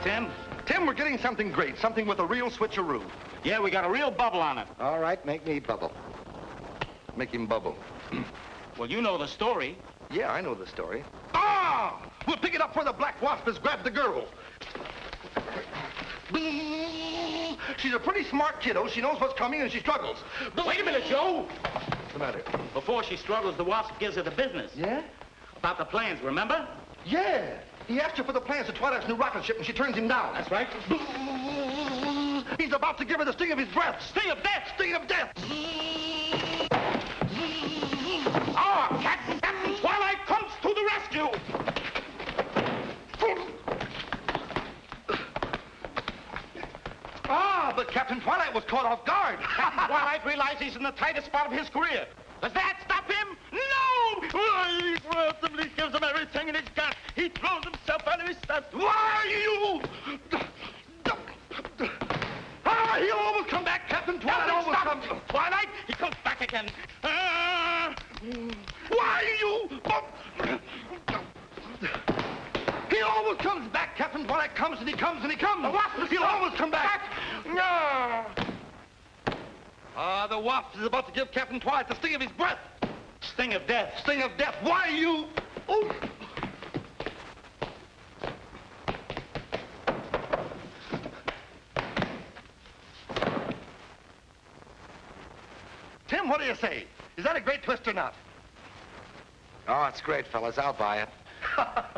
Tim? Tim, we're getting something great, something with a real switcheroo. Yeah, we got a real bubble on it. All right, make me bubble. Make him bubble. Well, you know the story. Yeah, I know the story. Ah! We'll pick it up where the black wasp has grabbed the girl. She's a pretty smart kiddo. She knows what's coming and she struggles. Wait a minute, Joe. What's the matter? Before she struggles, the wasp gives her the business. Yeah? About the plans, remember? Yeah. He asked her for the plans to Twilight's new rocket ship and she turns him down. That's right. He's about to give her the sting of his breath. Sting of death! Sting of death! Ah, Captain Twilight comes to the rescue! Ah, but Captain Twilight was caught off guard. Captain Twilight realizes he's in the tightest spot of his career. Does that stop him? No! He grabs him, he gives him everything in his got. He throws himself out of his stuff. Why you? Ah, he'll always come back, Captain Twilight. Always comes. Twilight, he comes back again. Why you? He always comes back, Captain Twilight comes and he comes and he comes. The wasp He'll always come back. No. Ah, the wasp is about to give Captain Twilight the sting of his breath. Sting of death. Sting of death. Why you? Oh. Tim, what do you say? Is that a great twist or not? Oh, it's great, fellas. I'll buy it.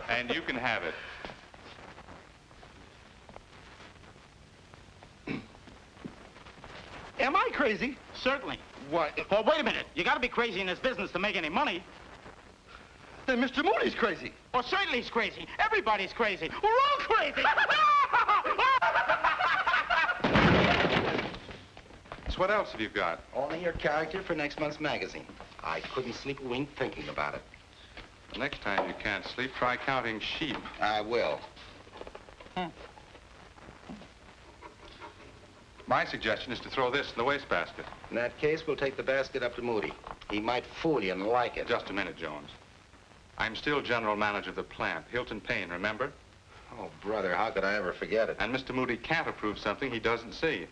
And you can have it. Am I crazy? Certainly. Why? Well, wait a minute. You gotta be crazy in this business to make any money. Then Mr. Moody's crazy. Well, certainly he's crazy. Everybody's crazy. We're all crazy. So what else have you got? Only your character for next month's magazine. I couldn't sleep a wink thinking about it. The next time you can't sleep, try counting sheep. I will. My suggestion is to throw this in the wastebasket. In that case, we'll take the basket up to Moody. He might fool you and like it. Just a minute, Jones. I'm still general manager of the plant. Hilton Payne, remember? Oh, brother, how could I ever forget it? And Mr. Moody can't approve something he doesn't see.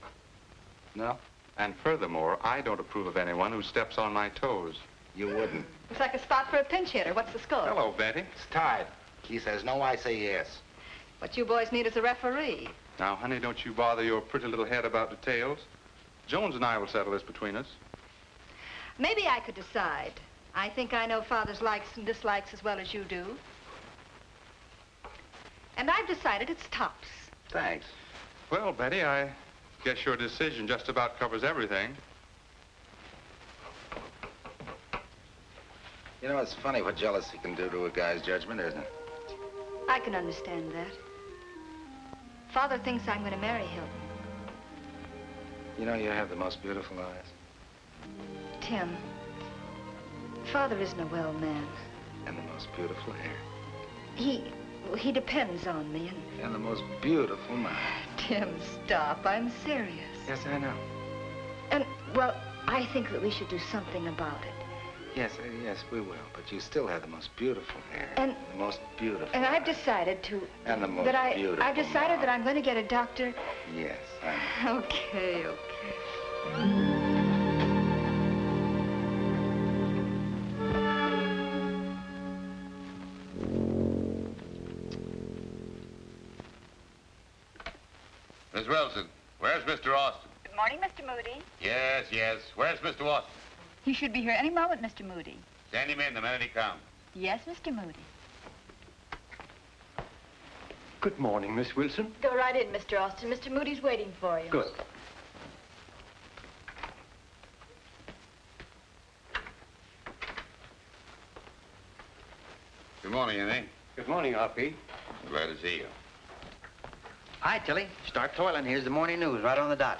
No? And furthermore, I don't approve of anyone who steps on my toes. You wouldn't. Looks like a spot for a pinch hitter. What's the score? Hello, Betty. It's tied. He says no, I say yes. What you boys need is a referee. Now, honey, don't you bother your pretty little head about details. Jones and I will settle this between us. Maybe I could decide. I think I know Father's likes and dislikes as well as you do. And I've decided it's tops. Thanks. Well, Betty, I guess your decision just about covers everything. You know, it's funny what jealousy can do to a guy's judgment, isn't it? I can understand that. Father thinks I'm going to marry Hilton. You know, you have the most beautiful eyes. Tim, Father isn't a well man. And the most beautiful hair. He depends on me And the most beautiful mind. Tim, stop. I'm serious. Yes, I know. And, well, I think that we should do something about it. Yes, yes, we will. But you still have the most beautiful hair. And the most beautiful And I've eyes. decided to... And the most beautiful I've decided mouth. that I'm going to get a doctor. Yes, I know. Okay. Miss Wilson, where's Mr. Austin? Good morning, Mr. Moody. Yes, yes. Where's Mr. Austin? He should be here any moment, Mr. Moody. Send him in the minute he comes. Yes, Mr. Moody. Good morning, Miss Wilson. Go right in, Mr. Austin. Mr. Moody's waiting for you. Good. Good morning, Annie. Good morning, R.P. Glad to see you. Hi, Tilly. Start toiling. Here's the morning news right on the dot.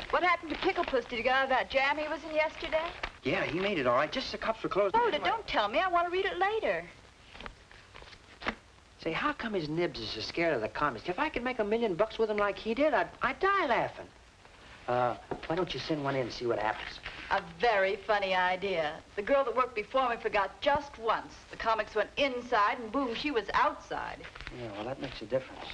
What happened to Pickle Puss? Did you get out of that jam he was in yesterday? Yeah, he made it all right. Just the cops were closed. Hold it. Don't tell me. I want to read it later. Say, how come his nibs is so scared of the comics? If I could make $1 million with him like he did, I'd die laughing. Why don't you send one in and see what happens? A very funny idea. The girl that worked before me forgot just once. The comics went inside, and boom, she was outside. Yeah, well, that makes a difference.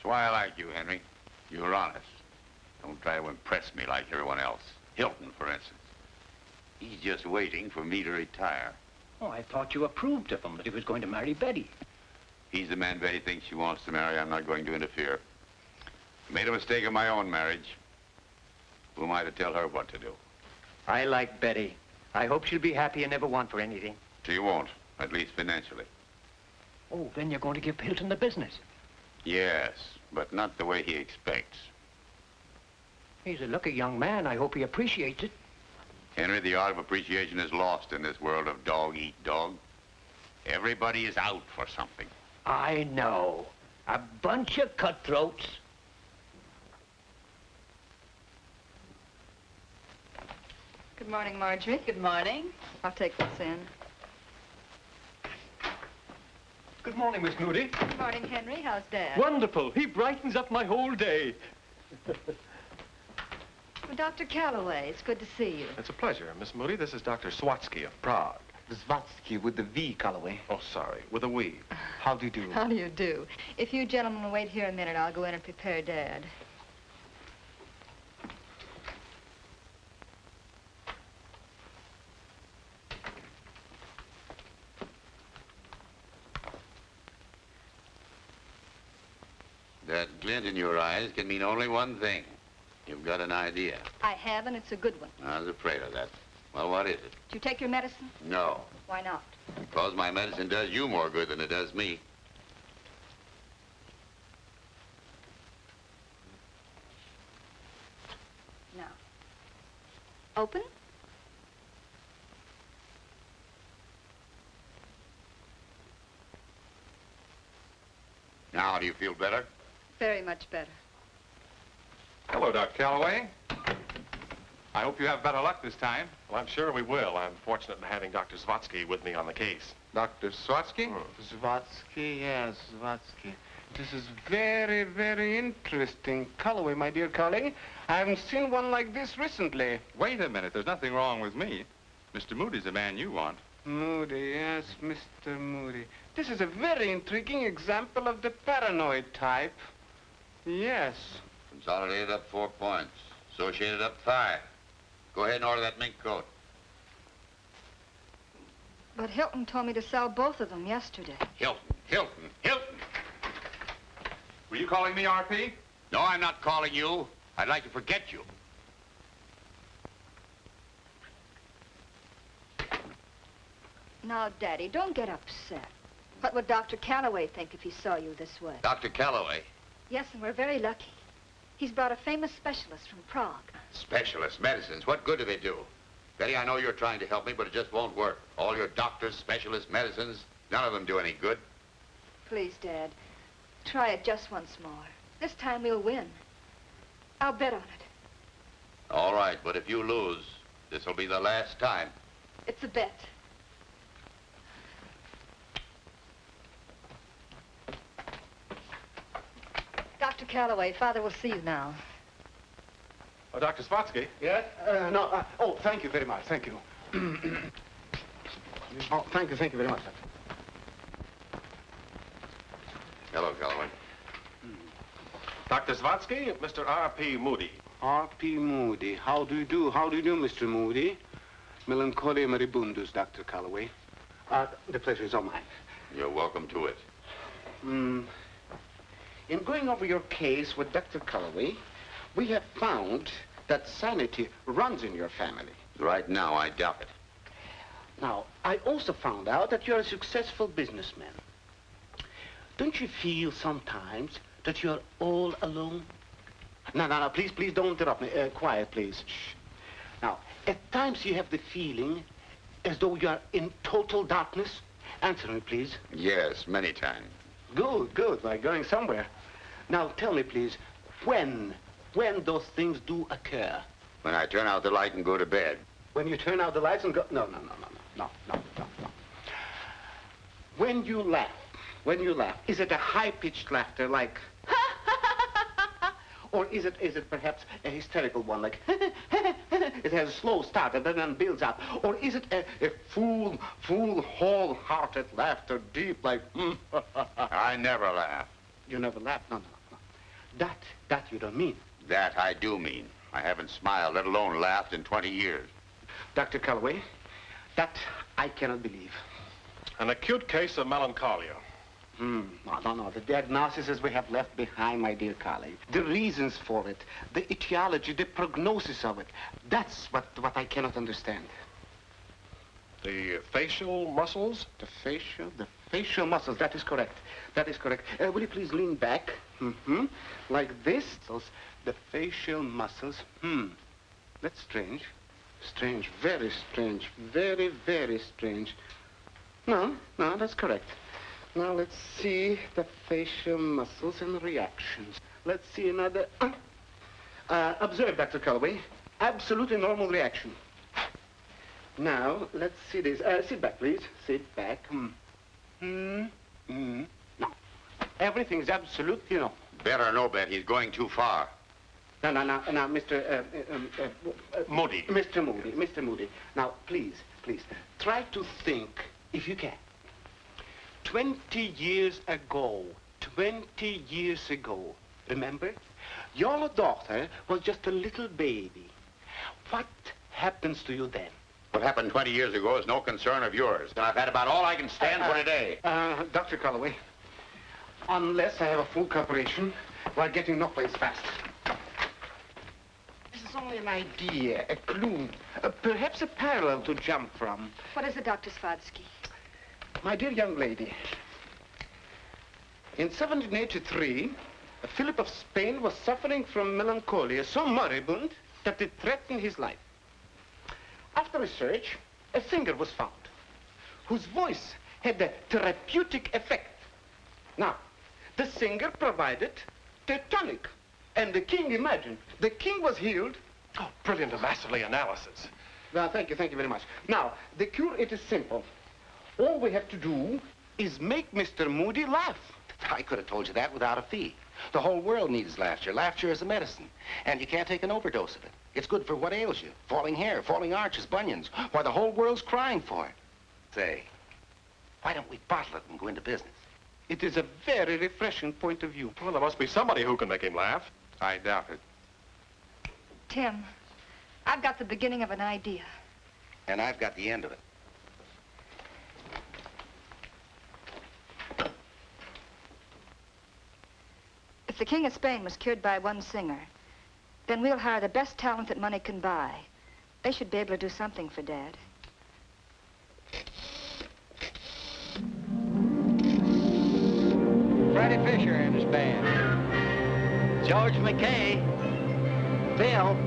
why I like you, Henry. You're honest. Don't try to impress me like everyone else. Hilton, for instance. He's just waiting for me to retire. Oh, I thought you approved of him, that he was going to marry Betty. He's the man Betty thinks she wants to marry. I'm not going to interfere. I made a mistake in my own marriage. Who am I to tell her what to do? I like Betty. I hope she'll be happy and never want for anything. She won't, at least financially. Oh, then you're going to give Hilton the business. Yes, but not the way he expects. He's a lucky young man. I hope he appreciates it. Henry, the art of appreciation is lost in this world of dog-eat-dog. Everybody is out for something. I know. A bunch of cutthroats. Good morning, Marjorie. Good morning. I'll take this in. Good morning, Miss Moody. Good morning, Henry. How's Dad? Wonderful. He brightens up my whole day. Well, Dr. Calloway, it's good to see you. It's a pleasure, Miss Moody. This is Dr. Swatsky of Prague. Zvatsky with the V, Calloway. Oh, sorry, with a we. How do you do? How do you do? If you gentlemen will wait here a minute, I'll go in and prepare Dad. That glint in your eyes can mean only one thing. You've got an idea. I have, and it's a good one. I was afraid of that. Well, what is it? Did you take your medicine? No, Why not? because my medicine does you more good than it does me. Now. Open? Now, do you feel better? Very much better. Hello, Dr. Calloway. I hope you have better luck this time. Well, I'm sure we will. I'm fortunate in having Dr. Swatsky with me on the case. Dr. Swatsky? Zvatsky, yes, Zvatsky. This is very, very interesting. Calloway, my dear colleague. I haven't seen one like this recently. Wait a minute. There's nothing wrong with me. Mr. Moody's the man you want. Moody, yes, Mr. Moody. This is a very intriguing example of the paranoid type. Yes. Consolidated up 4 points. Associated up 5. Go ahead and order that mink coat. But Hilton told me to sell both of them yesterday. Hilton, Hilton, Hilton! Were you calling me RP? No, I'm not calling you. I'd like to forget you. Now, Daddy, don't get upset. What would Dr. Calloway think if he saw you this way? Dr. Calloway, Yes, and we're very lucky. He's brought a famous specialist from Prague. specialist medicines. What good do they do? Betty, I know you're trying to help me, but it just won't work. All your doctors, specialist medicines, none of them do any good. Please, Dad, try it just once more. This time we'll win. I'll bet on it. All right, but if you lose, this will be the last time. It's a bet. Dr. Calloway, Father will see you now. Oh, Dr. Swatsky? Yes? Oh, thank you very much. Thank you. Oh, thank you very much. Hello, Calloway. Dr. Swatsky, Mr. R.P. Moody. R.P. Moody. How do you do? How do you do, Mr. Moody? Melancholia moribundus, Dr. Calloway. The pleasure is all mine. You're welcome to it. In going over your case with Dr. Calloway, we have found that sanity runs in your family. Right now, I doubt it. Now, I also found out that you're a successful businessman. Don't you feel sometimes that you're all alone? No, please don't interrupt me. Quiet, please. Shh. Now, at times you have the feeling as though you're in total darkness. Answer me, please. Yes, many times. Good. We're going somewhere. Now, tell me, please, when those things do occur? When I turn out the light and go to bed. When you turn out the lights and go... No. When you laugh, is it a high-pitched laughter like... Or is it perhaps a hysterical one like... It has a slow start and then builds up. Or is it a full, wholehearted laughter, deep like... I never laugh. You never laugh? No. That you don't mean. That I do mean. I haven't smiled, let alone laughed, in 20 years. Dr. Calloway, that I cannot believe. An acute case of melancholia. No. The diagnoses we have left behind, my dear colleague. The reasons for it, the etiology, the prognosis of it. That's what I cannot understand. The facial muscles? The facial muscles, that is correct. That is correct. Will you please lean back? Like this. The facial muscles. That's strange. Strange, very strange. Very, very strange. No, that's correct. Now, let's see the facial muscles and reactions. Let's see another... observe, Dr. Calloway. Absolutely normal reaction. Now, let's see this. Sit back, please. Sit back. No. Everything's absolutely normal. Better no bet he's going too far. No, Mr. Moody. Mr. Moody. Now, please, try to think, if you can. 20 years ago, remember? Your daughter was just a little baby. What happens to you then? What happened 20 years ago is no concern of yours. And I've had about all I can stand for today. Dr. Calloway, unless I have a full cooperation, we're getting no place fast. This is only an idea, a clue, perhaps a parallel to jump from. What is it, Dr. Swadsky? My dear young lady, in 1783, Philip of Spain was suffering from melancholia so moribund that it threatened his life. After research, a singer was found whose voice had a therapeutic effect. Now, the singer provided the tonic, and the king, imagine, the king was healed. Oh, brilliant and masterly analysis. Well, thank you very much. Now, the cure, it is simple. All we have to do is make Mr. Moody laugh. I could have told you that without a fee. The whole world needs laughter. Laughter is a medicine, and you can't take an overdose of it. It's good for what ails you. Falling hair, falling arches, bunions. Why, the whole world's crying for it. Say, why don't we bottle it and go into business? It is a very refreshing point of view. Well, there must be somebody who can make him laugh. I doubt it. Tim, I've got the beginning of an idea. And I've got the end of it. If the King of Spain was cured by one singer, then we'll hire the best talent that money can buy. They should be able to do something for Dad. Freddie Fisher and his band. George McKay. Phil.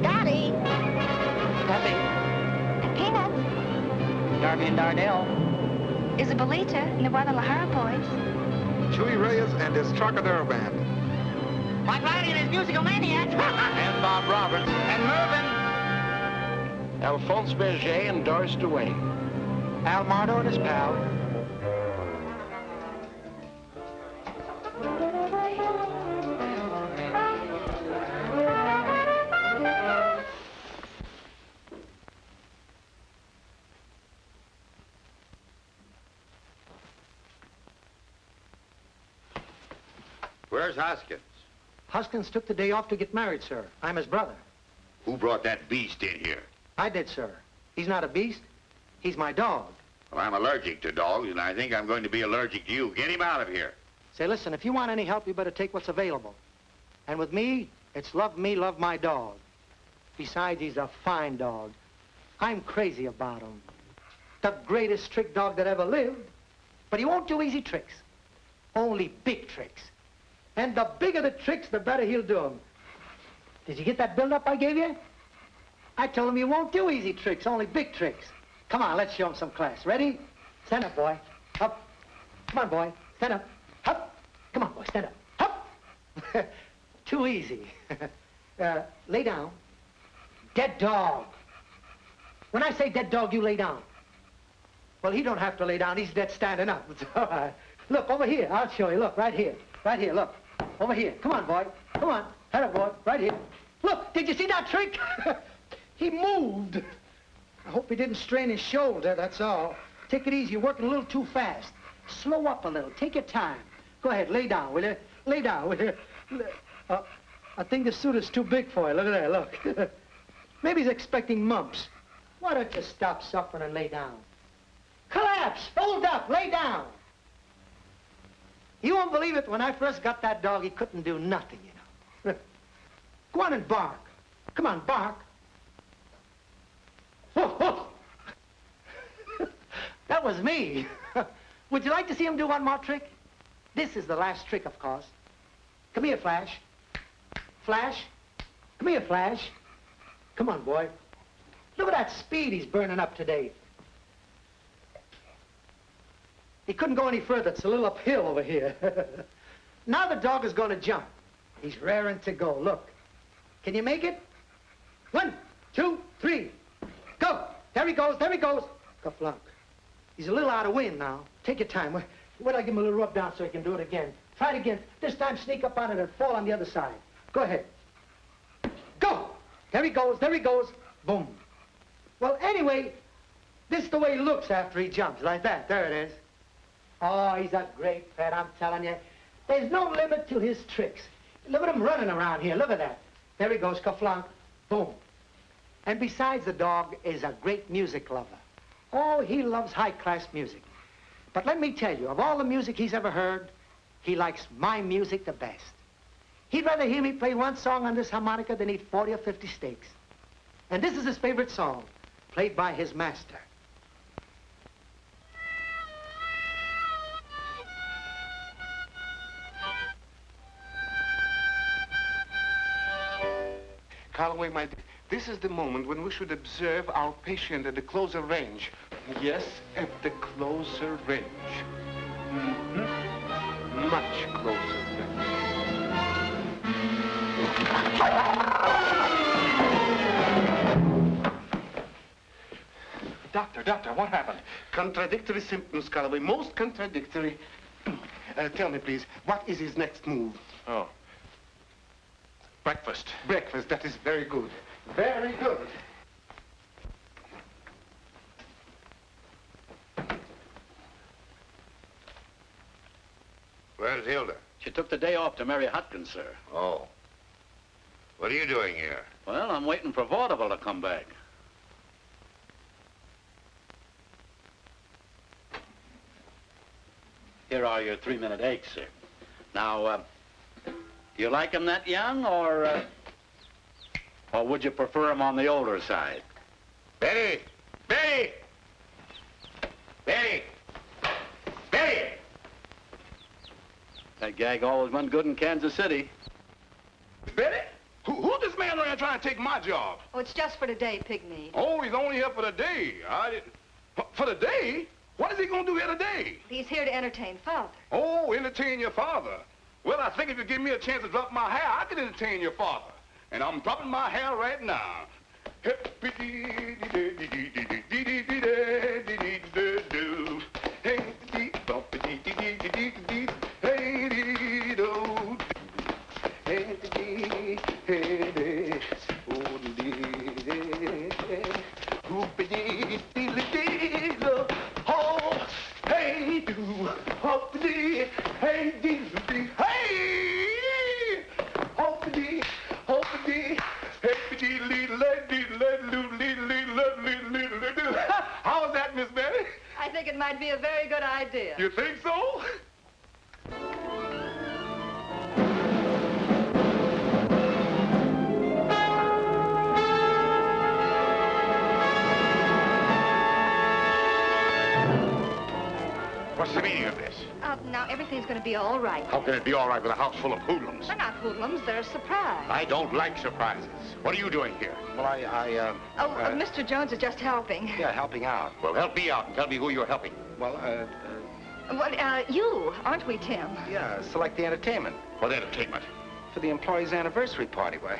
Dottie. Tuppy. And Peanuts. Darby and Darnell. Isabelita and the Guadalajara boys. Chewy Reyes and his Trocadero band. White Riding and his musical maniacs. And Bob Roberts. And Mervyn. Alphonse Berger and Doris DeWay. Al Mardo and his pal. Where's Hoskins? Hoskins took the day off to get married, sir. I'm his brother. Who brought that beast in here? I did, sir. He's not a beast. He's my dog. Well, I'm allergic to dogs, and I think I'm going to be allergic to you. Get him out of here. Say, listen, if you want any help, you better take what's available. And with me, it's love me, love my dog. Besides, he's a fine dog. I'm crazy about him. The greatest trick dog that ever lived. But he won't do easy tricks. Only big tricks. And the bigger the tricks, the better he'll do them. Did you get that build-up I gave you? I told him you won't do easy tricks, only big tricks. Come on, let's show him some class. Ready? Stand up, boy. Up. Come on, boy. Stand up. Up. Come on, boy. Stand up. Up. Too easy. Lay down. Dead dog. When I say dead dog, you lay down. Well, he don't have to lay down. He's dead standing up. It's all right. Look, over here. I'll show you. Look, right here. Right here, look. Over here. Come on, boy. Come on. Head up, boy. Right here. Look, did you see that trick? He moved. I hope he didn't strain his shoulder, that's all. Take it easy. You're working a little too fast. Slow up a little. Take your time. Go ahead. Lay down, will you? Lay down, will you? I think the suit is too big for you. Look at that, look. Maybe he's expecting mumps. Why don't you stop suffering and lay down? Collapse, fold up, lay down. You won't believe it, when I first got that dog, he couldn't do nothing, you know. Go on and bark. Come on, bark. Woof, woof. That was me. Would you like to see him do one more trick? This is the last trick, of course. Come here, Flash. Flash. Come here, Flash. Come on, boy. Look at that speed he's burning up today. He couldn't go any further. It's a little uphill over here. Now the dog is going to jump. He's raring to go. Look. Can you make it? 1, 2, 3. Go. There he goes. There he goes. Ka-flunk. He's a little out of wind now. Take your time. Wait till I give him a little rub down so he can do it again. Try it again. This time sneak up on it and fall on the other side. Go ahead. Go. There he goes. There he goes. Boom. Well, anyway, this is the way he looks after he jumps. Like that. There it is. Oh, he's a great pet, I'm telling you. There's no limit to his tricks. Look at him running around here. Look at that. There he goes, ka-flunk. Boom. And besides, the dog is a great music lover. Oh, he loves high-class music. But let me tell you, of all the music he's ever heard, he likes my music the best. He'd rather hear me play one song on this harmonica than eat 40 or 50 steaks. And this is his favorite song, played by his master. Calloway, my dear, this is the moment when we should observe our patient at the closer range. Yes, at the closer range. Mm-hmm. Much closer range. Doctor, what happened? Contradictory symptoms, Calloway, most contradictory. Tell me, please, what is his next move? Oh. Breakfast. Breakfast, that is very good. Very good. Where's Hilda? She took the day off to marry Hopkins, sir. Oh. What are you doing here? Well, I'm waiting for Vaudeville to come back. Here are your 3-minute eggs, sir. Now, do you like them that young, or would you prefer them on the older side? Betty! Betty! Betty! Betty! That gag always went good in Kansas City. Betty? Who's this man around trying to take my job? Oh, it's just for today, Pygmy. Oh, he's only here for the day. For the day? What is he going to do here today? He's here to entertain Father. Oh, entertain your father. Well, I think if you give me a chance to drop my hair, I can entertain your father. And I'm dropping my hair right now. How's that, Miss Betty? I think it might be a very good idea. You think so? What's the meaning of this? Now, everything's going to be all right. How can it be all right with a house full of hoodlums? They're not hoodlums. They're a surprise. I don't like surprises. What are you doing here? Well, Mr. Jones is just helping. Yeah, helping out. Well, help me out and tell me who you're helping. Well, You, aren't we, Tim? yeah, select the entertainment. What entertainment? For the employees' anniversary party. Why?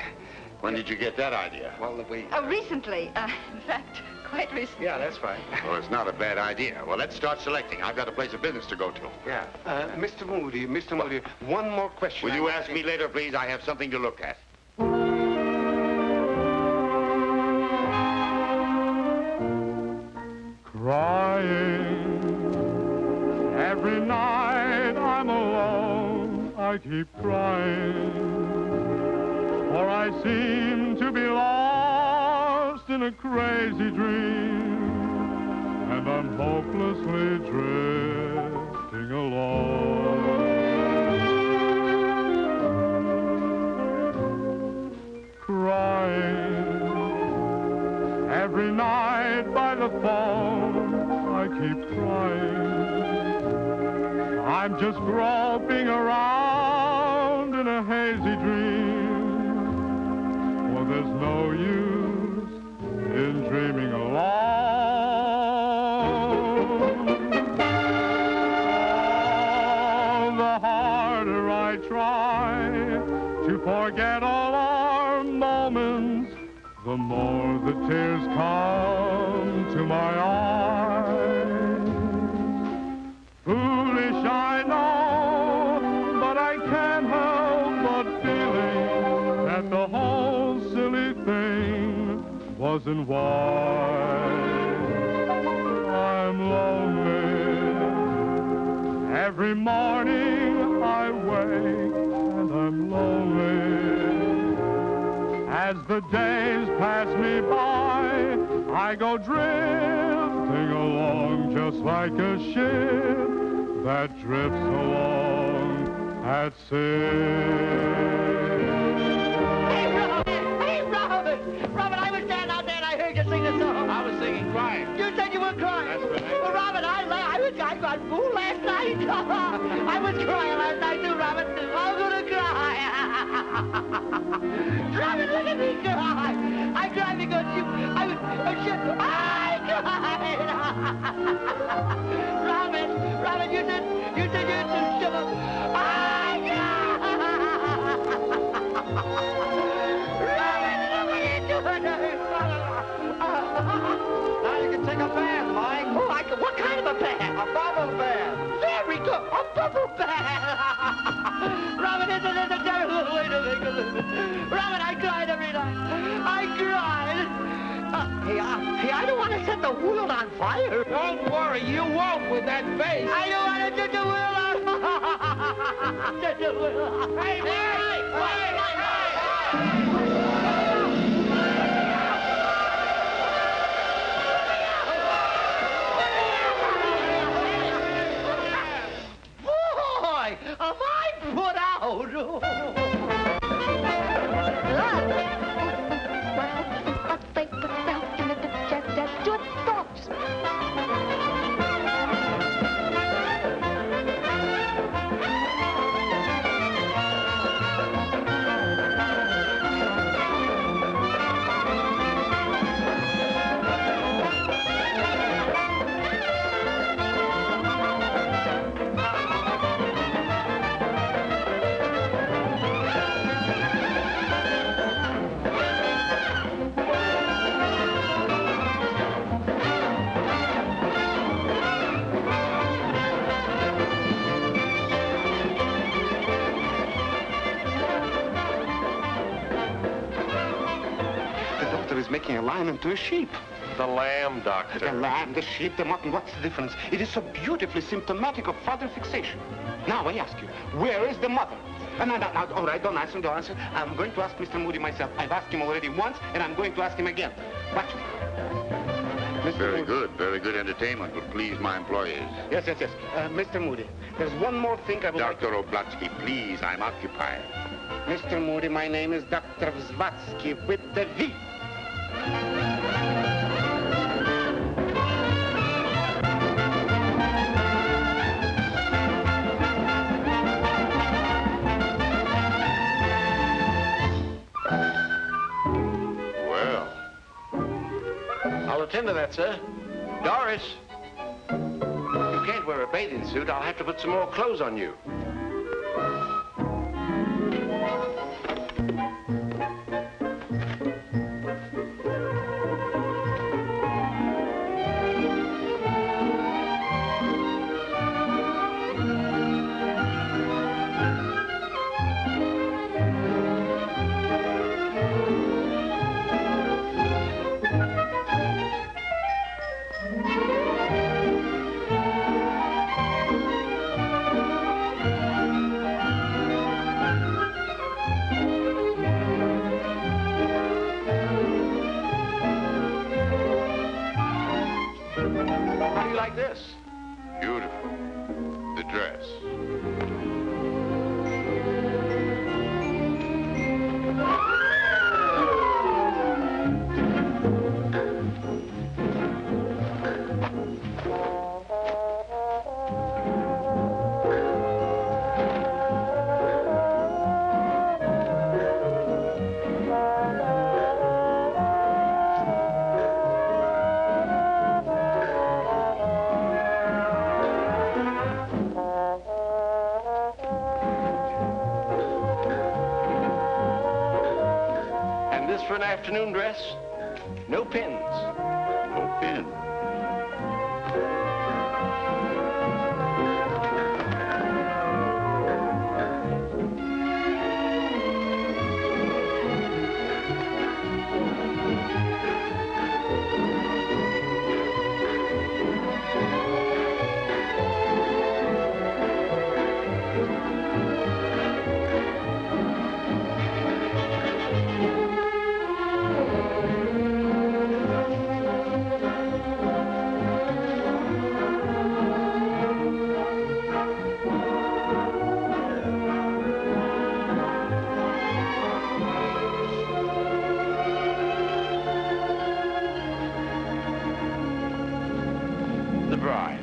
When did you get that idea? Well, we... Recently. In fact, quite recently. Yeah, that's right. Well, it's not a bad idea. Well, let's start selecting. I've got a place of business to go to. Yeah. Mr. Moody, one more question. Will you ask me later, please? I have something to look at. Crying every night I'm alone. I keep crying I seem to be lost in a crazy dream, and I'm hopelessly drifting along. Crying every night by the phone, I keep crying. I'm just groping around in a hazy dream, for there's no use in dreaming alone. Oh, the harder I try to forget all our moments, the more the tears come to my eyes. Foolish, I know, but I can't help but feeling that the whole silly thing wasn't wise. I'm lonely. Every morning I wake and I'm lonely. As the days pass me by, I go drifting along just like a ship that drifts along at sea. Hey, Robin! Robin, I was standing out there and I heard you sing the song. I was singing crying. You said you were crying. That's right. Well, Robin, I got fooled last night. I was crying last night too, Robin. I'm gonna cry. Robin, look at me cry. I cried because I cried. Robin, you said you shut up. I cried. Robin, look at you doing. Now you can take a bath, Mike. Oh, what kind of a bath? A bubble bath. Very good. A bubble bath. Robin, isn't this a terrible way to make a living? Robin, I cried every night. I cried. Hey, I don't want to set the world on fire. Don't worry, you won't with that face. I don't want to set the world on fire. Set the world on fire. Hey, Boy, am I put out. They put out in the just do it, folks. Making a lion into a sheep. The lamb, Doctor. The lamb, the sheep, the mutton, what's the difference? It is so beautifully symptomatic of father fixation. Now, I ask you, where is the mother? No, all right, don't answer. I'm going to ask Mr. Moody myself. I've asked him already once, and I'm going to ask him again. Watch me. Very good entertainment will please my employees. Yes. Mr. Moody, there's one more thing I would Dr. Oblatsky, please, I'm occupied. Mr. Moody, my name is Dr. Vzvatsky with the V. Well, I'll attend to that, sir. Doris, you can't wear a bathing suit. I'll have to put some more clothes on you. like this? Beautiful. The dress. For an afternoon dress? No pins. No pin. The bride.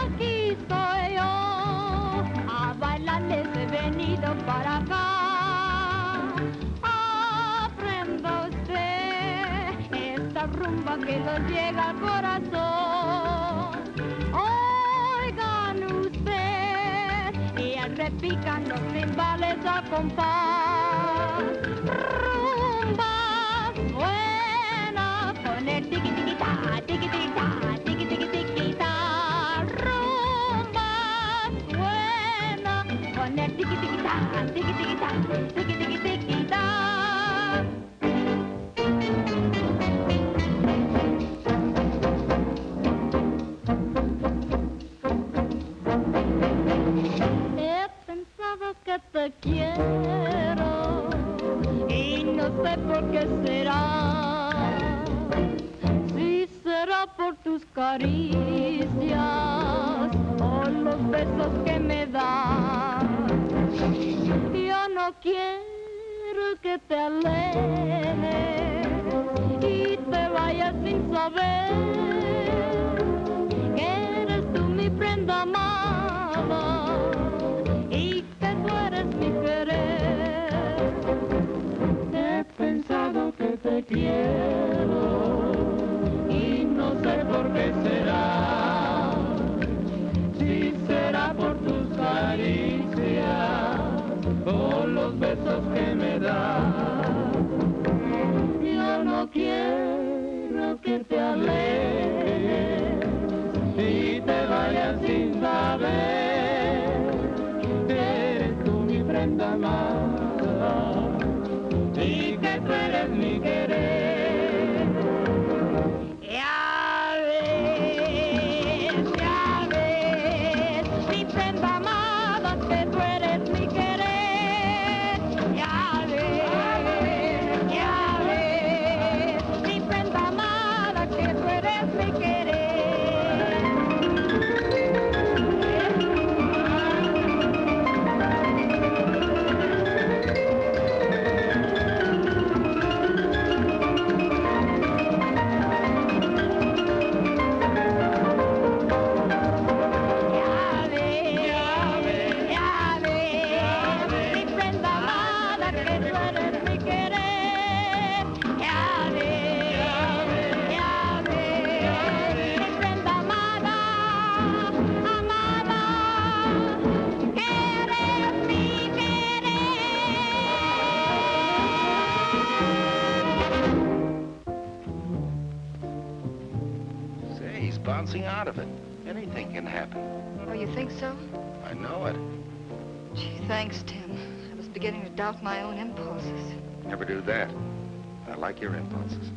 Aquí estoy yo, a bailarles he venido para acá. Aprenda usted esta rumba que nos llega al corazón. Oigan usted, y repican los timbales a compás. Rumba buena con el tiqui tiqui ta, tiqui tiqui ta, tiqui tiqui tiqui ta. Rumba buena con el tiqui tiqui ta, tiqui tiqui ta, tiqui tiqui tiqui ta. He pensado que te quiero y no sé por qué será. Si será por tus caricias o los besos que me das. Yo no quiero que te alejes y te vayas sin saber que eres tú mi prenda amada y que tú eres mi querer. He pensado que te quiero y no sé por qué será. Si será por tus caricias o los besos que me das. Yo no quiero que te alejes y te vayas sin saber que eres tú mi prenda amada y que tú eres mi querer. Ya ves, mi prenda amada, que tú eres mi querer. Ya ves, mi prenda amada, que tú eres mi querer. Say, he's bouncing out of it. Anything can happen. Oh, you think so? I know it. Gee, thanks, Tim. I was beginning to doubt my own impulses. Never do that. I like your impulses.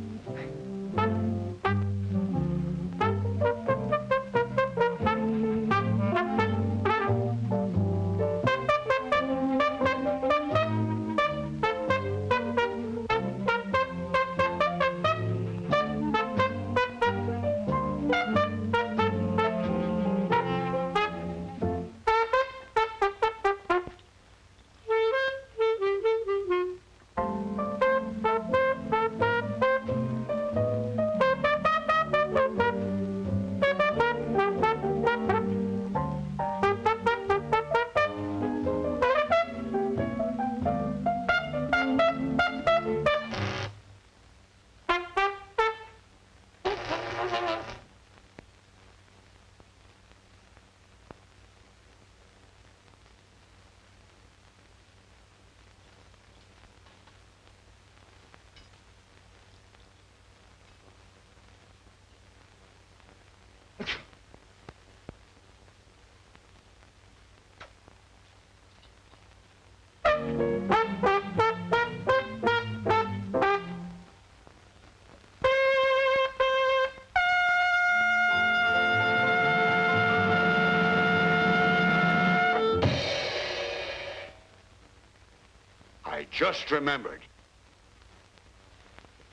I just remembered.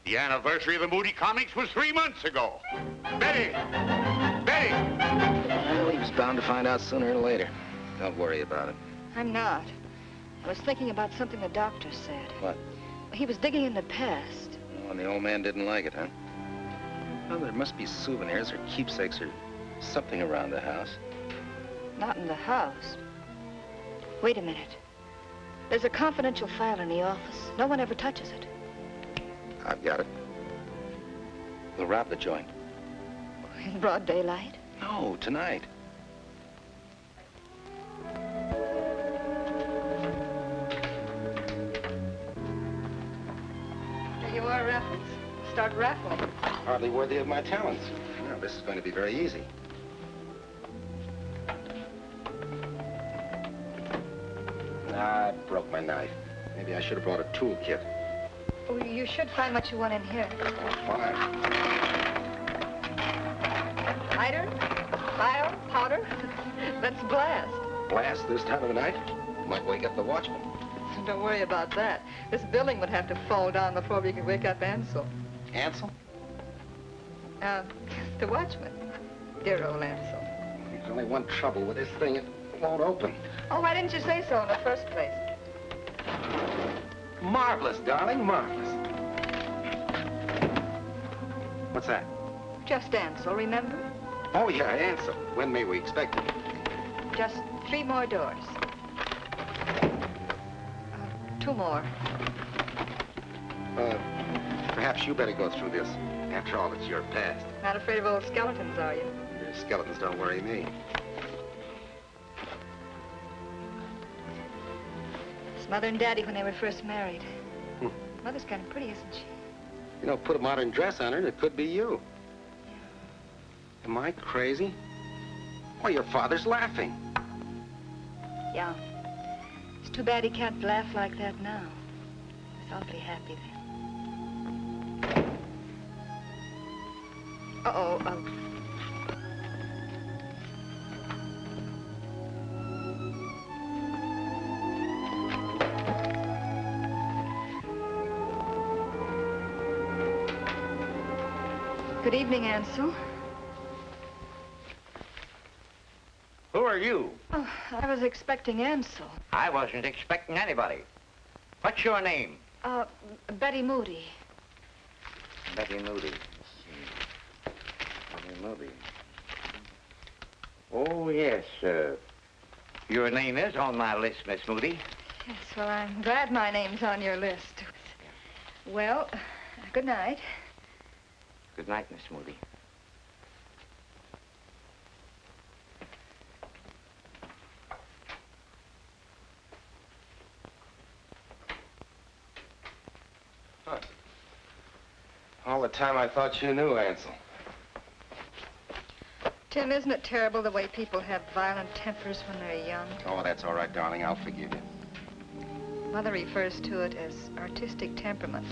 The anniversary of the Moody comics was 3 months ago. Betty! Betty! Well, he was bound to find out sooner or later. Don't worry about it. I'm not. I was thinking about something the doctor said. What? He was digging in the past. Oh, and the old man didn't like it, huh? Well, there must be souvenirs or keepsakes or something around the house. Not in the house. Wait a minute. There's a confidential file in the office. No one ever touches it. I've got it. We'll rob the joint. In broad daylight? No, tonight. There you are, Raffles. Start raffling. Hardly worthy of my talents. No, this is going to be very easy. I broke my knife. Maybe I should have brought a toolkit. Oh, you should find what you want in here. Oh, fine. Lighter? File? Powder? Let's blast. Blast this time of the night? Might wake up the watchman. Don't worry about that. This building would have to fall down before we could wake up Ansel. Ansel? The watchman. Dear old Ansel. There's only one trouble with this thing. It won't open. Oh, why didn't you say so in the first place? Marvelous, darling, marvelous. What's that? Just Ansel, remember? Oh, yeah, Ansel. When may we expect it? Just 3 more doors. 2 more. Perhaps you better go through this. After all, it's your past. Not afraid of old skeletons, are you? Your skeletons don't worry me. It's Mother and Daddy when they were first married. Mother's kind of pretty, isn't she? You know, put a modern dress on her and it could be you. Am I crazy? Why, your father's laughing. Yeah. It's too bad he can't laugh like that now. He's awfully happy then. Uh-oh. Good evening, Ansel. Who are you? Oh, I was expecting Ansel. I wasn't expecting anybody. What's your name? Betty Moody. Betty Moody. Let's see. Betty Moody. Oh, yes, your name is on my list, Miss Moody. Yes, well, I'm glad my name's on your list. Well, good night. Good night, Miss Moody. All the time I thought you knew, Ansel. Tim, isn't it terrible the way people have violent tempers when they're young? Oh, that's all right, darling. I'll forgive you. Mother refers to it as artistic temperament.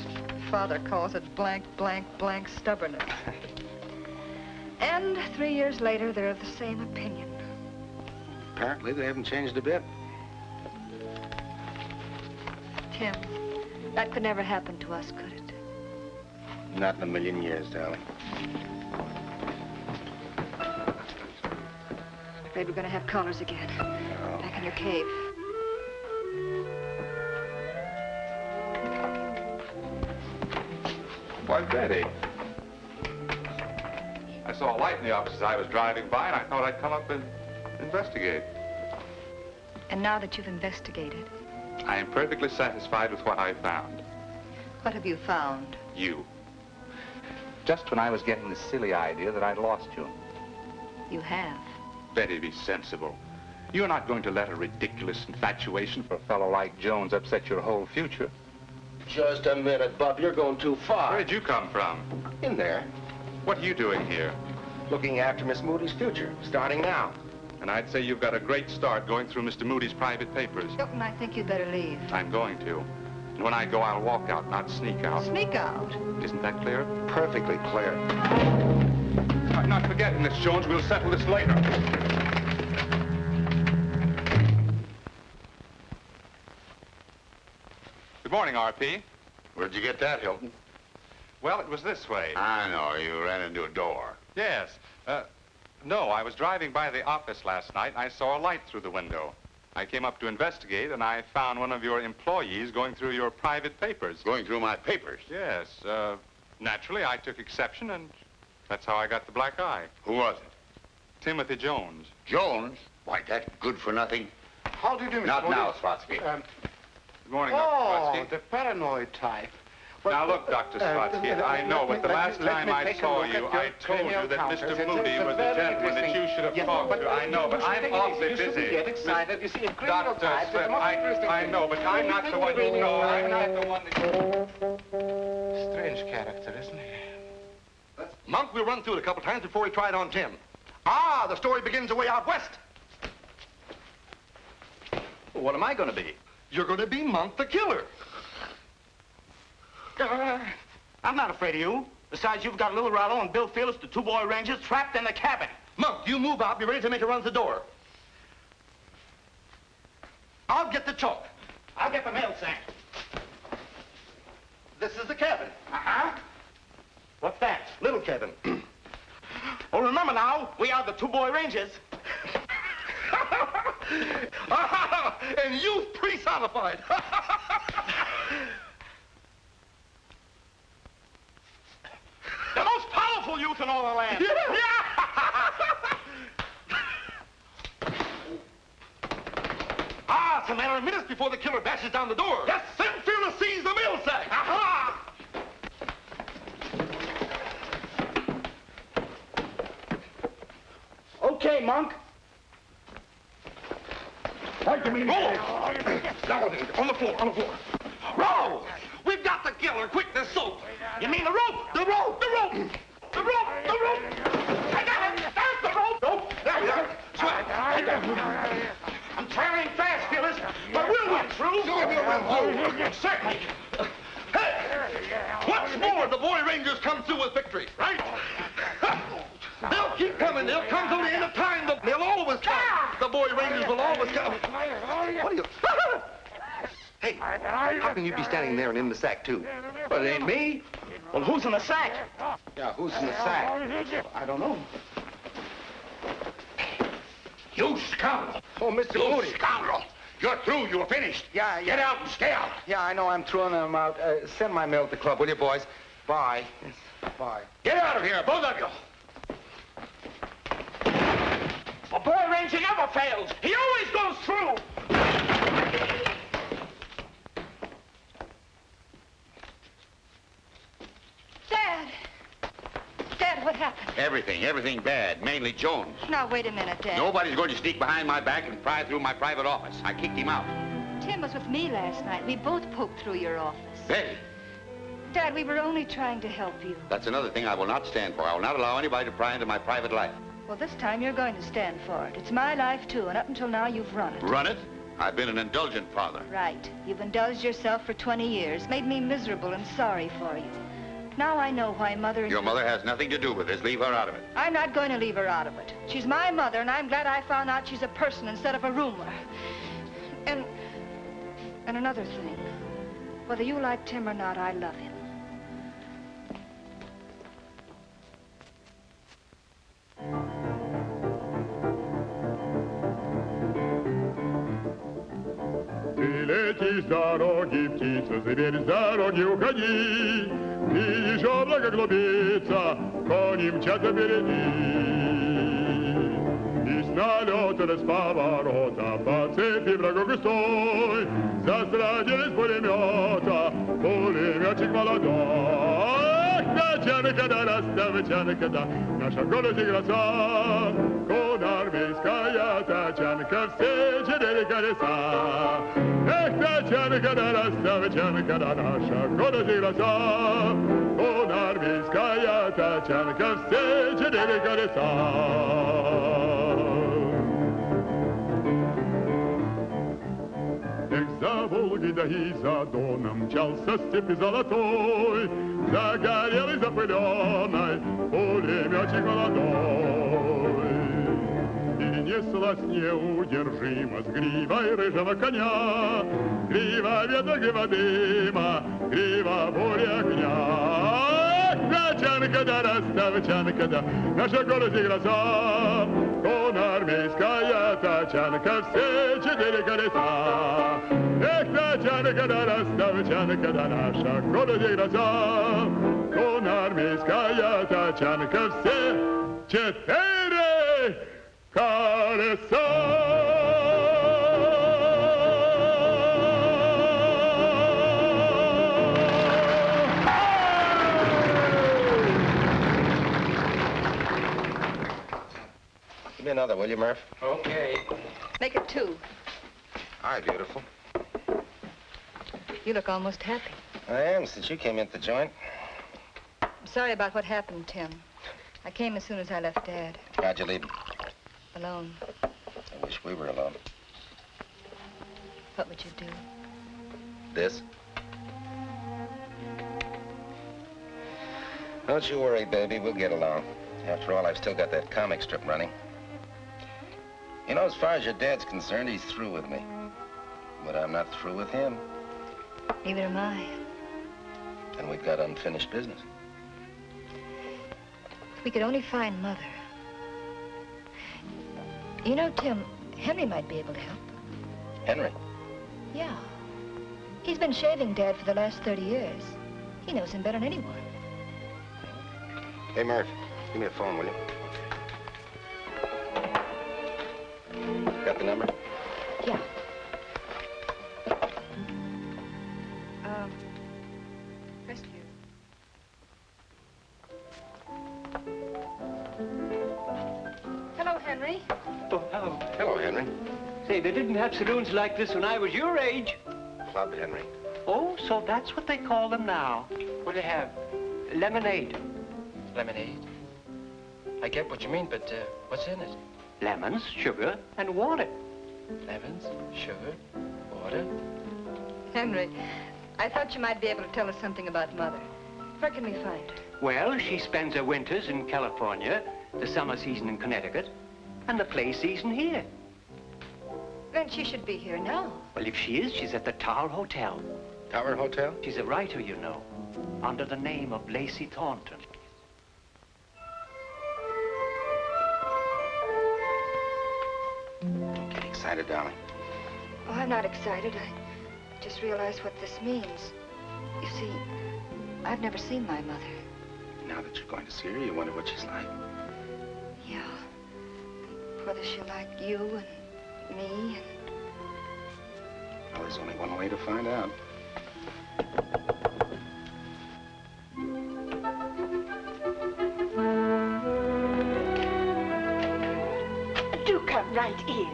Father calls it blank, blank, blank stubbornness. And 3 years later, they're of the same opinion. Apparently, they haven't changed a bit. Tim, that could never happen to us, could it? Not in a million years, darling. Afraid we're going to have callers again. Back in your cave. Why, Betty. I saw a light in the office as I was driving by, and I thought I'd come up and investigate. And now that you've investigated, I am perfectly satisfied with what I found. what have you found? You. Just when I was getting the silly idea that I'd lost you. You have. Betty, be sensible. You're not going to let a ridiculous infatuation for a fellow like Jones upset your whole future. Just a minute, Bub. You're going too far. Where did you come from? In there. What are you doing here? Looking after Miss Moody's future, starting now. And I'd say you've got a great start going through Mr. Moody's private papers. Hilton, I think you'd better leave. I'm going to. And when I go, I'll walk out, not sneak out. Sneak out? Isn't that clear? Perfectly clear. I'm not forgetting this, Jones. We'll settle this later. Good morning, R.P. Where'd you get that, Hilton? Well, it was this way. I know. You ran into a door. Yes. No, I was driving by the office last night. I saw a light through the window. I came up to investigate, and I found one of your employees going through your private papers. Going through my papers? Yes. Naturally, I took exception, and that's how I got the black eye. Who was it? Timothy Jones. Jones? Why, that good for nothing. How do you do, Mr. Not Moody? now, Spotsky. Good morning, Oh, Dr. Spotsky. the paranoid type. Now, look, Dr. Spotsky, I know, but the last time I saw you, I told you that Mr. Moody was the gentleman that you should have talked to. I know, but I'm awfully busy. You get excited. You see, in criminal types, it's the most interesting I know, but I'm not the one you know. I'm not the one that... Strange character, isn't he? Monk, we'll run through it a couple times before we try it on Tim. Ah, the story begins away out west. Well, what am I going to be? You're going to be Monk the Killer. I'm not afraid of you. Besides, you've got Little Rollo and Bill Phillips, the two boy rangers, trapped in the cabin. Monk, you move out. Be ready to make a run to the door. I'll get the chalk. I'll get the mail sack. This is the cabin. Uh-huh. What's that? Little cabin. Oh, remember now, we are the two boy rangers. And youth personified. The most powerful youth in all the land. Ah, it's a matter of minutes before the killer bashes down the door. Yes. Then Fearless sees the mail sack. Aha! Okay, Monk. What do you mean? Roll! Down, on the floor, on the floor. Roll! We've got the killer. Quick, this soap. You mean the rope? The rope! The rope! The rope! The rope! I got it! There's the rope! Rope! There we are. Sweat. I'm traveling fast, Phyllis, but we'll win through. Sure we'll win through. Certainly. Hey! Once more, the boy rangers come through with victory, right? They'll keep coming. They'll come till the end of time. They'll always come. The boy rangers will always come. What are you... Hey, how can you be standing there and in the sack, too? But it ain't me. Well, who's in the sack? Yeah, who's in the sack? I don't know. You scoundrel! Oh, Mr. You Moody. scoundrel! You're through. You're finished. Yeah. Get out and stay out. Yeah, I know. I'm throwing them out. Send my mail to the club, will you, boys? Bye. Yes, bye. Get out of here, both of you. A boy ranger never fails. He always goes through. Dad! Dad, what happened? Everything bad, mainly Jones. Now, wait a minute, Dad. Nobody's going to sneak behind my back and pry through my private office. I kicked him out. Tim was with me last night. We both poked through your office. Betty, Dad, we were only trying to help you. that's another thing I will not stand for. I will not allow anybody to pry into my private life. Well, this time you're going to stand for it. It's my life, too, and up until now, you've run it. Run it? I've been an indulgent father. Right. You've indulged yourself for 20 years, made me miserable and sorry for you. Now I know why Mother... Your mother has nothing to do with this. Leave her out of it. I'm not going to leave her out of it. She's my mother, and I'm glad I found out she's a person instead of a rumor. And another thing. Whether you like Tim or not, I love him. Лети с дороги, птица, зверь, с дороги уходи. Видишь, облако клубится, кони мчатся впереди. И с налета, да с поворота, по цепи врагов густой, застрадили с пулемета, пулеметчик молодой. Тянка да расставы, тянка да, наша город и гроза, конармейская тачанка, все 4 колеса. Эх, тачанка да расставы, тянка да, наша город и гроза, конармейская тачанка, все 4 колеса. Эх, за Волгой да и за Доном мчался степи золотой, загорелый, запыленный пулеметчик молодой. И неслась неудержимо с гривой рыжего коня, грива ветра, грива дыма, грива бури огня. Тачанка да расставчанка да, наша город и гроза, конармейская тачанка, все 4 колеса. Эх, тачанка да расставчанка да, наша город и гроза, конармейская тачанка, все 4 колеса. Give me another, will you, Murph? Okay. Make it 2. Hi, beautiful. You look almost happy. I am, since you came into the joint. I'm sorry about what happened, Tim. I came as soon as I left Dad. How'd you leave him? Alone. I wish we were alone. What would you do? This? Don't you worry, baby. We'll get along. After all, I've still got that comic strip running. You know, as far as your dad's concerned, he's through with me. But I'm not through with him. Neither am I. And we've got unfinished business. If we could only find Mother. You know, Tim, Henry might be able to help. Henry? Yeah. He's been shaving Dad for the last 30 years. He knows him better than anyone. Hey, Murph, give me a phone, will you? Got the number? Yeah. Rescue. Hello, Henry. Oh, hello. Hello, Henry. Say, they didn't have saloons like this when I was your age. Club, Henry. Oh, so that's what they call them now. What do they have? Lemonade. Lemonade? I get what you mean, but what's in it? Lemons, sugar, and water. Lemons, sugar, water. Henry, I thought you might be able to tell us something about Mother. Where can we find her? Well, she spends her winters in California, the summer season in Connecticut, and the play season here. Then she should be here now. Well, if she is, she's at the Tower Hotel. Tower Hotel? She's a writer, you know, under the name of Lacey Thornton. Don't get excited, darling. Oh, I'm not excited. I just realized what this means. You see, I've never seen my mother. Now that you're going to see her, you wonder what she's like. Yeah. Whether she'll like you and me and... Well, there's only one way to find out. Do come right in.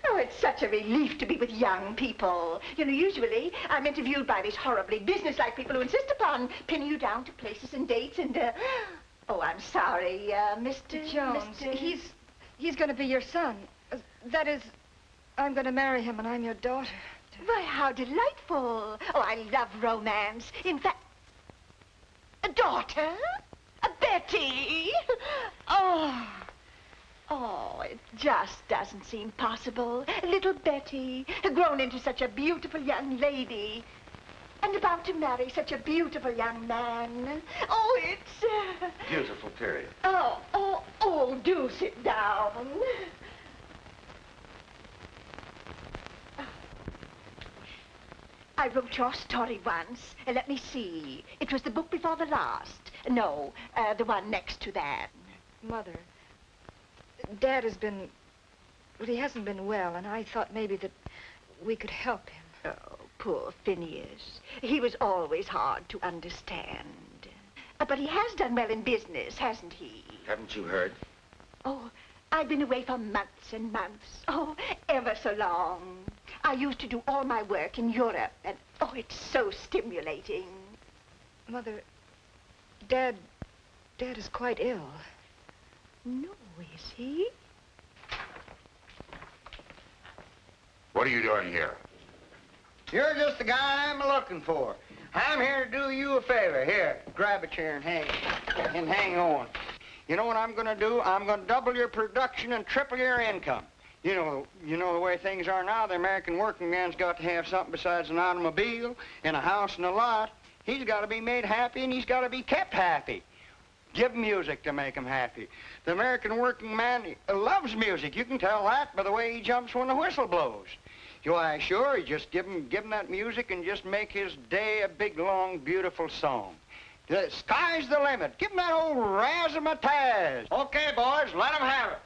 Oh, it's such a relief to be with young people. You know, usually I'm interviewed by these horribly businesslike people who insist upon pinning you down to places and dates and, oh, I'm sorry, Mr. Jones, Mr. He's going to be your son. That is, I'm going to marry him and I'm your daughter. Why, how delightful. Oh, I love romance. In fact, a daughter? A Betty? Oh. Oh, it just doesn't seem possible. Little Betty, grown into such a beautiful young lady, and about to marry such a beautiful young man. Oh, it's... Beautiful period. Oh, do sit down. I wrote your story once. Let me see. It was the book before the last. No, the one next to that. Mother, Dad has been... Well, he hasn't been well, and I thought maybe that we could help him. Oh, poor Phineas. He was always hard to understand. But he has done well in business, hasn't he? Haven't you heard? Oh, I've been away for months and months. Oh, ever so long. I used to do all my work in Europe, and oh, it's so stimulating. Mother, Dad is quite ill. No, is he? What are you doing here? You're just the guy I'm looking for. I'm here to do you a favor. Here, grab a chair and hang on. You know what I'm going to do? I'm going to double your production and triple your income. You know the way things are now, the American working man's got to have something besides an automobile and a house and a lot. He's got to be made happy, and he's got to be kept happy. Give him music to make him happy. The American working man loves music. You can tell that by the way he jumps when the whistle blows. Why, sure, you just give him that music and just make his day a big, long, beautiful song. The sky's the limit. Give him that old razzmatazz. Okay, boys, let him have it.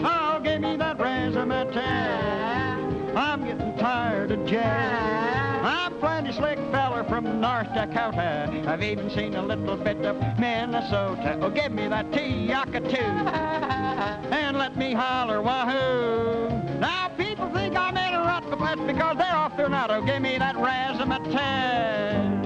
Oh, give me that razzmatazz. I'm getting tired of jazz. I'm plenty slick feller from North Dakota. I've even seen a little bit of Minnesota. Oh, give me that T-Yaka-too. And let me holler wahoo. Now people think I'm in a rut, but that's because they're off their nut. Oh, give me that razzmatazz.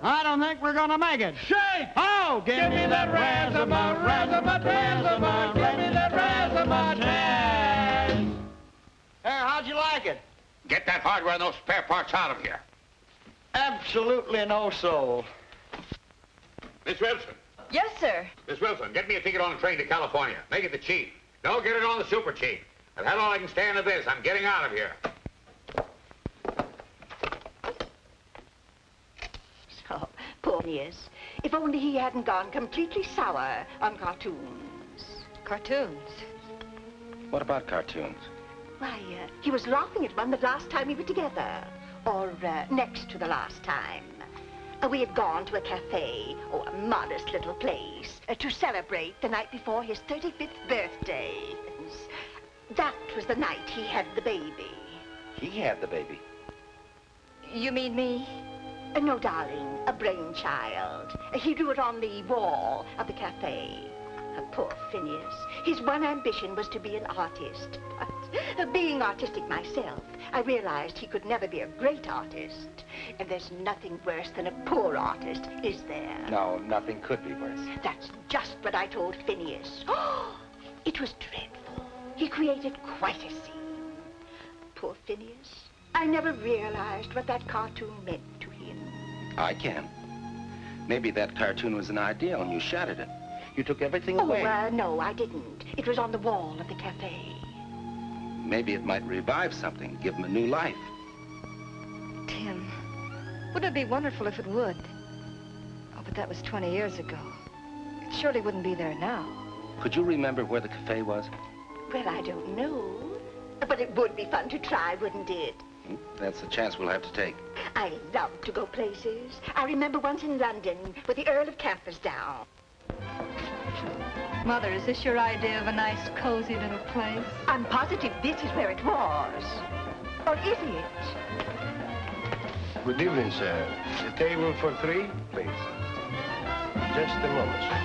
I don't think we're gonna make it. Shake! Oh, give me that razzmatazz. Give me that razzmatazz. There, how'd you like it? Get that hardware and those spare parts out of here. Absolutely no soul. Miss Wilson. Yes, sir. Miss Wilson, get me a ticket on a train to California. Make it the cheap. Don't get it on the super cheap. I've had all I can stand of this. I'm getting out of here. Oh, poor Phineas. If only he hadn't gone completely sour on cartoons. Cartoons? What about cartoons? Why, he was laughing at one the last time we were together. Or next to the last time. We had gone to a cafe, or a modest little place, to celebrate the night before his 35th birthday. That was the night he had the baby. He had the baby. You mean me? No, darling, a brainchild. He drew it on the wall of the cafe. Poor Phineas. His one ambition was to be an artist. But being artistic myself, I realized he could never be a great artist. And there's nothing worse than a poor artist, is there? No, nothing could be worse. That's just what I told Phineas. It was dreadful. He created quite a scene. Poor Phineas. I never realized what that cartoon meant to him. I can. Maybe that cartoon was an ideal and you shattered it. You took everything away. No, I didn't. It was on the wall of the cafe. Maybe it might revive something, give him a new life. Tim, wouldn't it be wonderful if it would? Oh, but that was 20 years ago. It surely wouldn't be there now. Could you remember where the cafe was? Well, I don't know. But it would be fun to try, wouldn't it? That's a chance we'll have to take. I love to go places. I remember once in London with the Earl of Kent was down. Mother, is this your idea of a nice, cozy little place? I'm positive this is where it was. Or is it? Good evening, sir. The table for 3, please. Just a moment, sir.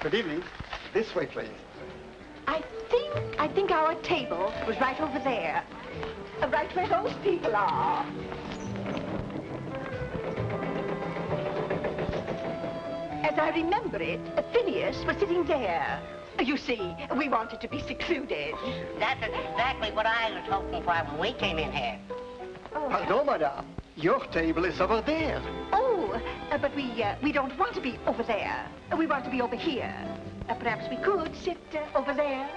Good evening. This way, please. I think our table was right over there. Right where those people are. As I remember it, Phineas was sitting there. You see, we wanted to be secluded. That's exactly what I was hoping for when we came in here. Pardon, madame. Your table is over there. Oh, but we don't want to be over there. We want to be over here. Perhaps we could sit over there.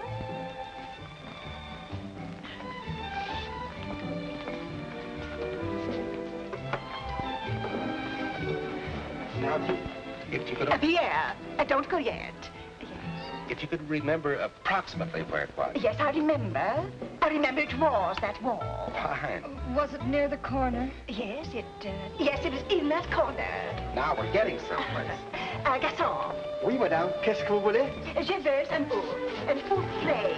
Now, if you could... Pierre, don't go yet. If you could remember approximately where it was. Yes, I remember. I remember it was that wall. Fine. Was it near the corner? Yes, it was in that corner. Now we're getting someplace. Garçon. Oui, madame. Qu'est-ce que vous voulez? Je veux un four play.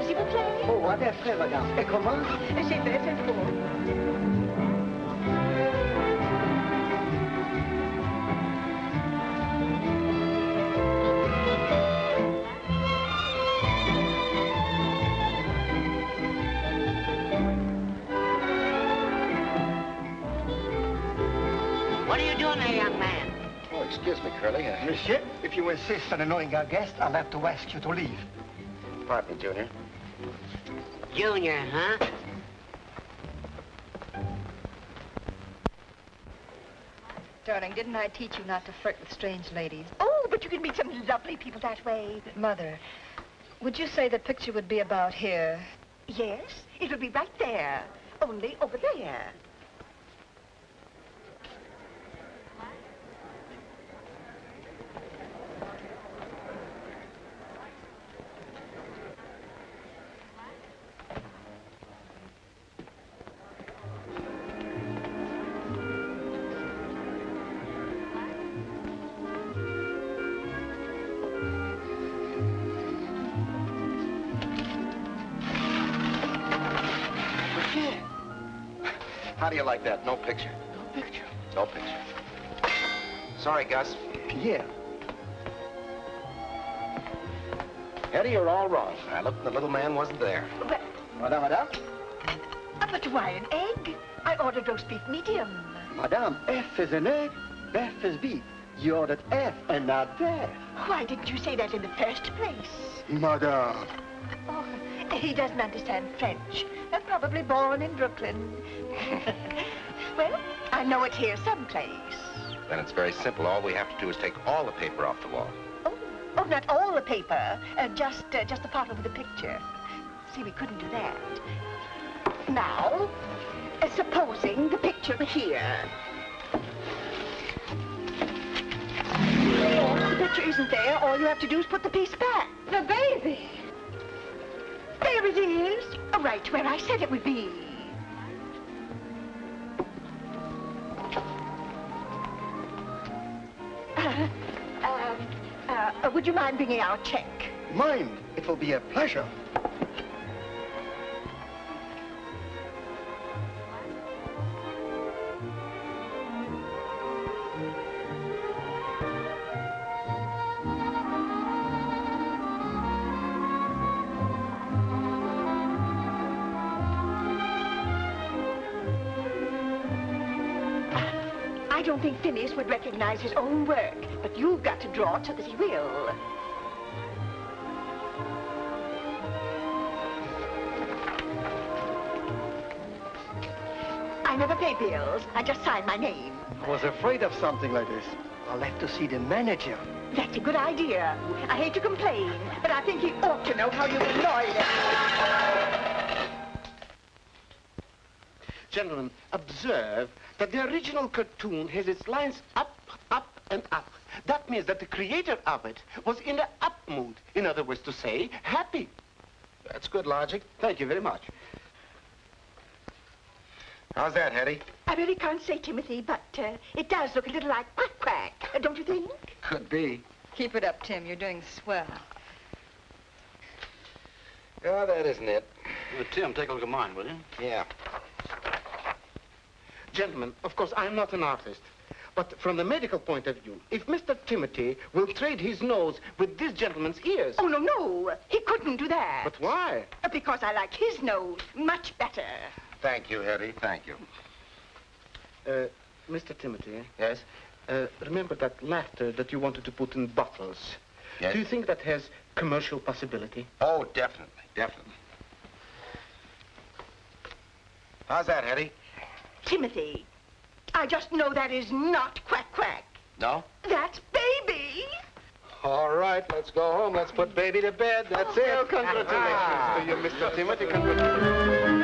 S'il vous plaît. Oh, un verre frais, madame. Et comment? Je veux un four. What are you doing there, young man? Oh, excuse me, Curly. Monsieur, if you insist on annoying our guest, I'll have to ask you to leave. Pardon me, Junior. Junior, huh? Darling, didn't I teach you not to flirt with strange ladies? Oh, but you can meet some lovely people that way. Mother, would you say the picture would be about here? Yes, it'll be right there. Only over there. How do you like that? No picture. No picture? No picture. Sorry, Gus. Pierre. Eddie, you're all wrong. I looked and the little man wasn't there. Madame, madame? But why an egg? I ordered roast beef medium. Madame, F is an egg, F is beef. You ordered F and not there. Why didn't you say that in the first place? Madame. Oh, he doesn't understand French. Probably born in Brooklyn. Well, I know it's here someplace. Then it's very simple. All we have to do is take all the paper off the wall. Oh, not all the paper. Just the part over the picture. See, we couldn't do that. Now, supposing the picture were here. If the picture isn't there, all you have to do is put the piece back. The baby! There it is, right where I said it would be. Would you mind bringing our check? Mind. It will be a pleasure. I don't think Phineas would recognize his own work, but you've got to draw it so that he will. I never pay bills. I just sign my name. I was afraid of something like this. I'll have to see the manager. That's a good idea. I hate to complain, but I think he ought to know how you annoy them. Gentlemen, observe that the original cartoon has its lines up, up, and up. That means that the creator of it was in the up mood. In other words to say, happy. That's good logic. Thank you very much. How's that, Hetty? I really can't say, Timothy, but it does look a little like quack quack, don't you think? Could be. Keep it up, Tim. You're doing swell. Oh, that isn't it. Tim, take a look at mine, will you? Yeah. Gentlemen, of course, I'm not an artist. But from the medical point of view, if Mr. Timothy will trade his nose with this gentleman's ears... Oh, no. He couldn't do that. But why? Because I like his nose much better. Thank you, Hetty. Thank you. Mr. Timothy. Yes? Remember that laughter that you wanted to put in bottles? Yes? Do you think that has commercial possibility? Oh, definitely. Definitely. How's that, Hetty? Timothy, I just know that is not quack quack. No? That's baby. All right, let's go home. Let's put baby to bed. That's it. Well, congratulations to you, Mr. Timothy. Congratulations.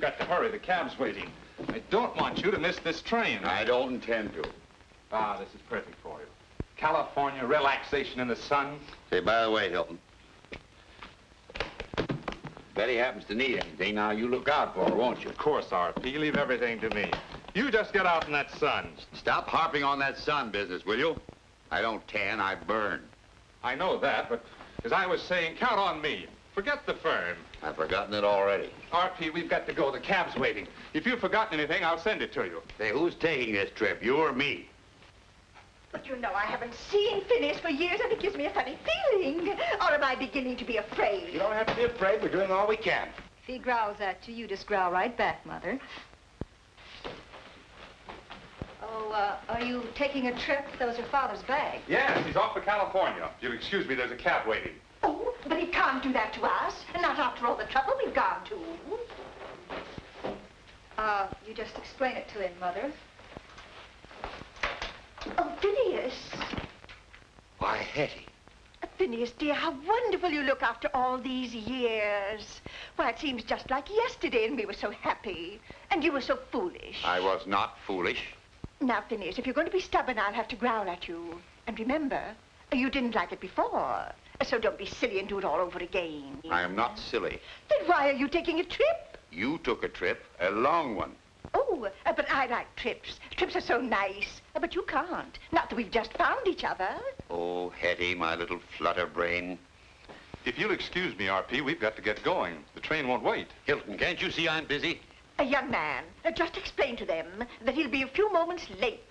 got to hurry. The cab's waiting. I don't want you to miss this train. I don't intend to. Ah, this is perfect for you. California, relaxation in the sun. Say, by the way, Hilton, Betty happens to need anything, now you look out for her, won't you? Of course, RP. Leave everything to me. You just get out in that sun. Stop harping on that sun business, will you? I don't tan, I burn. I know that, but as I was saying, count on me. Forget the firm. I've forgotten it already. RP, we've got to go. The cab's waiting. If you've forgotten anything, I'll send it to you. Say, who's taking this trip, you or me? But you know I haven't seen Phineas for years, and it gives me a funny feeling. Or am I beginning to be afraid? You don't have to be afraid. We're doing all we can. If he growls at you, you just growl right back, Mother. Oh, are you taking a trip? Those are Father's bags. Yes, he's off for California. If you'll excuse me, there's a cab waiting. Oh, but he can't do that to us. Not after all the trouble we've gone to. You just explain it to him, Mother. Oh, Phineas. Why, Hetty. Phineas, dear, how wonderful you look after all these years. Why, it seems just like yesterday, and we were so happy. And you were so foolish. I was not foolish. Now, Phineas, if you're going to be stubborn, I'll have to growl at you. And remember, you didn't like it before. So don't be silly and do it all over again. I am not silly. Then why are you taking a trip? You took a trip, a long one. Oh, but I like trips. Trips are so nice. But you can't. Not that we've just found each other. Oh, Hetty, my little flutter brain. If you'll excuse me, RP, we've got to get going. The train won't wait. Hilton, can't you see I'm busy? A young man, just explain to them that he'll be a few moments late.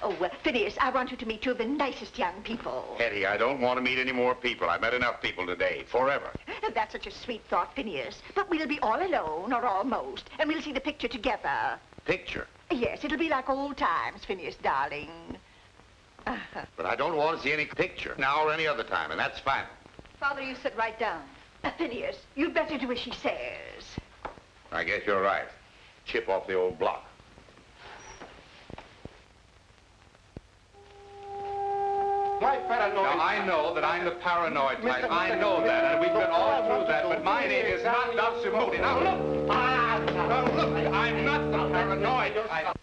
Oh, Phineas, I want you to meet two of the nicest young people. Hetty, I don't want to meet any more people. I've met enough people today, forever. That's such a sweet thought, Phineas. But we'll be all alone, or almost, and we'll see the picture together. Picture? Yes, it'll be like old times, Phineas, darling. But I don't want to see any picture, now or any other time, and that's fine. Father, you sit right down. Phineas, you'd better do as she says. I guess you're right. Chip off the old block. My paranoid. Now, I know that I'm the paranoid type. I know that, and we've been all through that, but my name is not Dr. Moody. Now, look! Now, look, I'm not the paranoid type.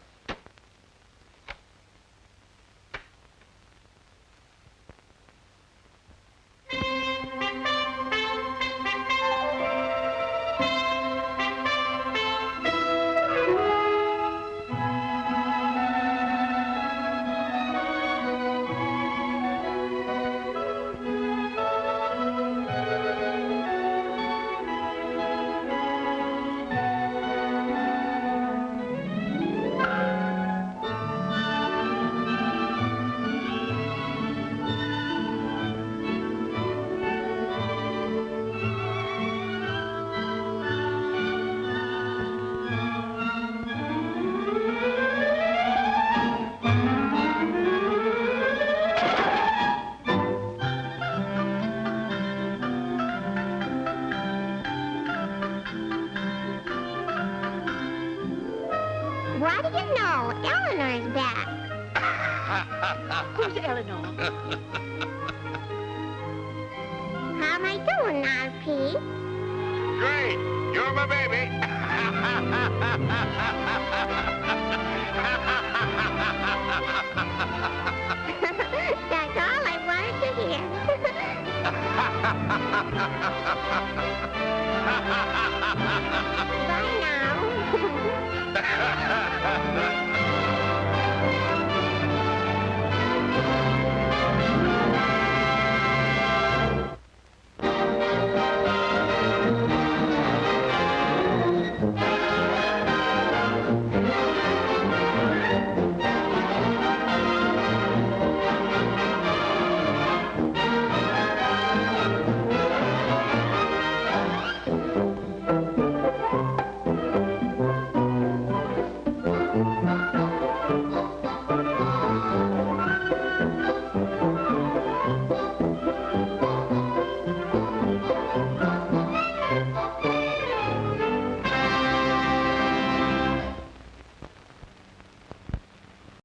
What do you know? Eleanor's back. Who's Eleanor? How am I doing, RP? Great! You're my baby! That's all I wanted to hear. Bye now.